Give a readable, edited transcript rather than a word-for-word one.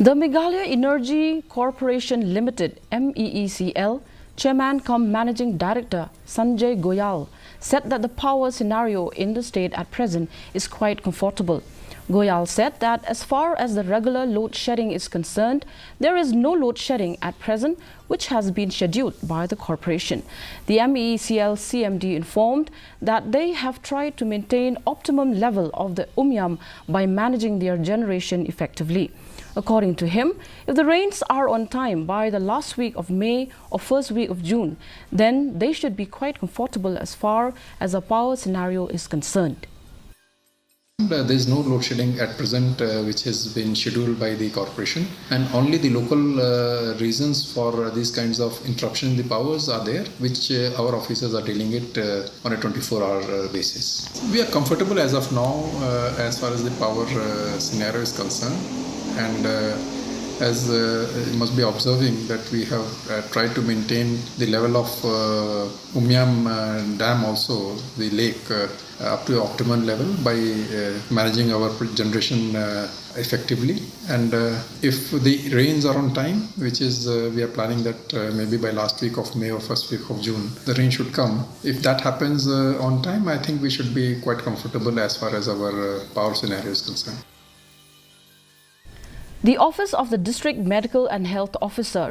The Meghalaya Energy Corporation Limited (MEECL) Chairman cum Managing Director Sanjay Goyal said that the power scenario in the state at present is quite comfortable. Goyal said that as far as the regular load shedding is concerned, there is no load shedding at present, which has been scheduled by the corporation. The MEECL CMD informed that they have tried to maintain optimum level of the umyam by managing their generation effectively. According to him, if the rains are on time by the last week of May or first week of June, then they should be quite comfortable as far as the power scenario is concerned. There is no load shedding at present which has been scheduled by the corporation, and only the local reasons for these kinds of interruption in the powers are there, which our officers are dealing it on a 24-hour basis. We are comfortable as of now as far as the power scenario is concerned, and as you must be observing that we have tried to maintain the level of Umyam Dam also, the lake, up to optimum level by managing our generation effectively. And if the rains are on time, which is we are planning that maybe by last week of May or first week of June, the rain should come. If that happens on time, I think we should be quite comfortable as far as our power scenario is concerned. The Office of the District Medical and Health Officer